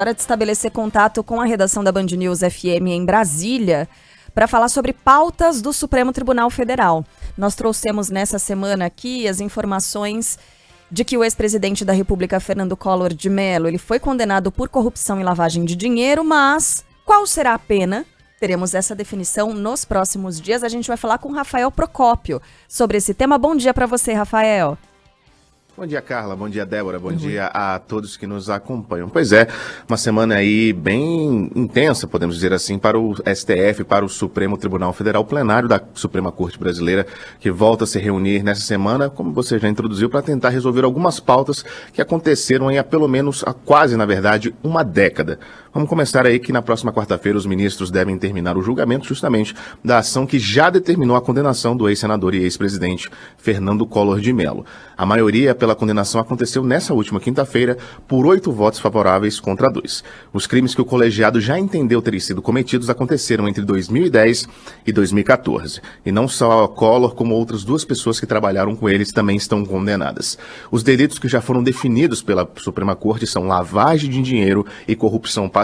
Hora de estabelecer contato com a redação da Band News FM em Brasília para falar sobre pautas do Supremo Tribunal Federal. Nós trouxemos nessa semana aqui as informações de que o ex-presidente da República, Fernando Collor de Mello, ele foi condenado por corrupção e lavagem de dinheiro, mas qual será a pena? Teremos essa definição nos próximos dias. A gente vai falar com Rafael Procópio sobre esse tema. Bom dia para você, Rafael. Bom dia, Carla. Bom dia, Débora. Bom dia a todos que nos acompanham. Pois é, uma semana aí bem intensa, podemos dizer assim, para o STF, para o Supremo Tribunal Federal, plenário da Suprema Corte Brasileira, que volta a se reunir nessa semana, como você já introduziu, para tentar resolver algumas pautas que aconteceram aí há pelo menos, quase, na verdade, uma década. Vamos começar aí que na próxima quarta-feira os ministros devem terminar o julgamento justamente da ação que já determinou a condenação do ex-senador e ex-presidente Fernando Collor de Mello. A maioria pela condenação aconteceu nessa última quinta-feira por 8 votos favoráveis contra 2. Os crimes que o colegiado já entendeu terem sido cometidos aconteceram entre 2010 e 2014. E não só Collor, como outras 2 pessoas que trabalharam com eles também estão condenadas. Os delitos que já foram definidos pela Suprema Corte são lavagem de dinheiro e corrupção passiva.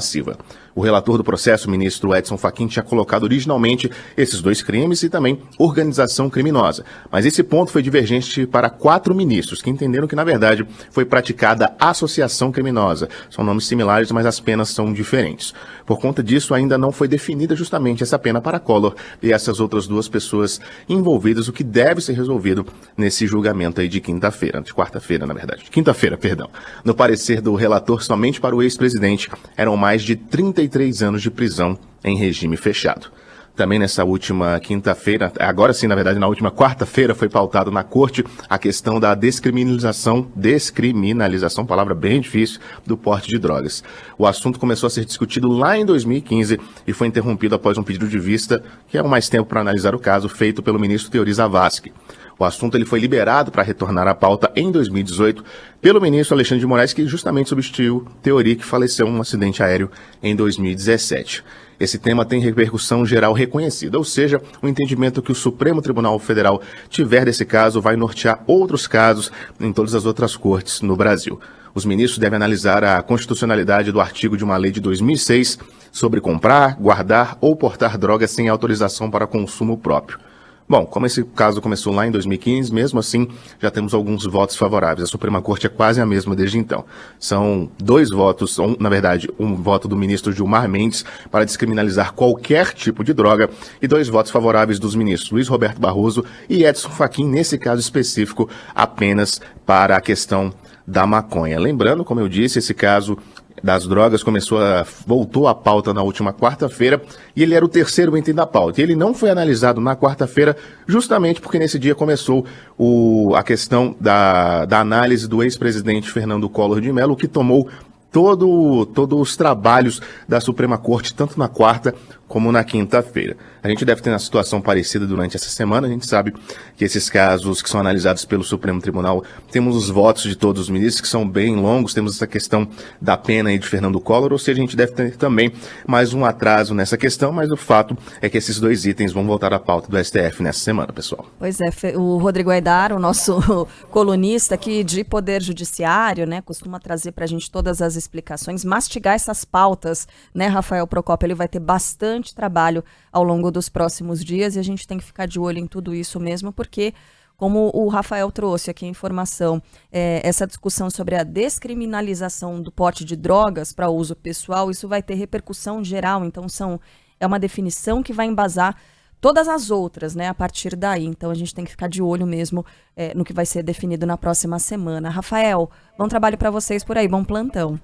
O relator do processo, o ministro Edson Fachin, tinha colocado originalmente esses 2 crimes e também organização criminosa. Mas esse ponto foi divergente para 4 ministros, que entenderam que, na verdade, foi praticada associação criminosa. São nomes similares, mas as penas são diferentes. Por conta disso, ainda não foi definida justamente essa pena para Collor e essas outras 2 pessoas envolvidas, o que deve ser resolvido nesse julgamento aí de quinta-feira, de quarta-feira, na verdade. Quinta-feira, perdão. No parecer do relator, somente para o ex-presidente eram mais de 33 anos de prisão em regime fechado. Também nessa última quinta-feira, agora sim, na verdade, na última quarta-feira, foi pautado na corte a questão da descriminalização, palavra bem difícil, do porte de drogas. O assunto começou a ser discutido lá em 2015 e foi interrompido após um pedido de vista, que é mais tempo para analisar o caso, feito pelo ministro Teori Zavascki. O assunto ele foi liberado para retornar à pauta em 2018 pelo ministro Alexandre de Moraes, que justamente substituiu Teori, que faleceu em um acidente aéreo em 2017. Esse tema tem repercussão geral reconhecida, ou seja, o entendimento que o Supremo Tribunal Federal tiver desse caso vai nortear outros casos em todas as outras cortes no Brasil. Os ministros devem analisar a constitucionalidade do artigo de uma lei de 2006 sobre comprar, guardar ou portar drogas sem autorização para consumo próprio. Bom, como esse caso começou lá em 2015, mesmo assim, já temos alguns votos favoráveis. A Suprema Corte é quase a mesma desde então. São 2 votos, na verdade, um voto do ministro Gilmar Mendes para descriminalizar qualquer tipo de droga e 2 votos favoráveis dos ministros Luiz Roberto Barroso e Edson Fachin, nesse caso específico, apenas para a questão da maconha. Lembrando, como eu disse, esse caso das drogas voltou à pauta na última quarta-feira e ele era o 3º item da pauta. E ele não foi analisado na quarta-feira justamente porque nesse dia começou a questão da análise do ex-presidente Fernando Collor de Mello, que tomou todos os trabalhos da Suprema Corte, tanto na quarta como na quinta-feira. A gente deve ter uma situação parecida durante essa semana. A gente sabe que esses casos que são analisados pelo Supremo Tribunal, temos os votos de todos os ministros, que são bem longos, temos essa questão da pena aí de Fernando Collor, ou seja, a gente deve ter também mais um atraso nessa questão, mas o fato é que esses 2 itens vão voltar à pauta do STF nessa semana, pessoal. Pois é, o Rodrigo Aidar, o nosso colunista aqui de Poder Judiciário, né, costuma trazer pra gente todas as explicações, mastigar essas pautas, né, Rafael Procópio, ele vai ter bastante trabalho ao longo dos próximos dias e a gente tem que ficar de olho em tudo isso mesmo, porque, como o Rafael trouxe aqui a informação, essa discussão sobre a descriminalização do porte de drogas para uso pessoal, isso vai ter repercussão geral, então é uma definição que vai embasar todas as outras, né, a partir daí. Então a gente tem que ficar de olho mesmo no que vai ser definido na próxima semana. Rafael, bom trabalho para vocês por aí, bom plantão.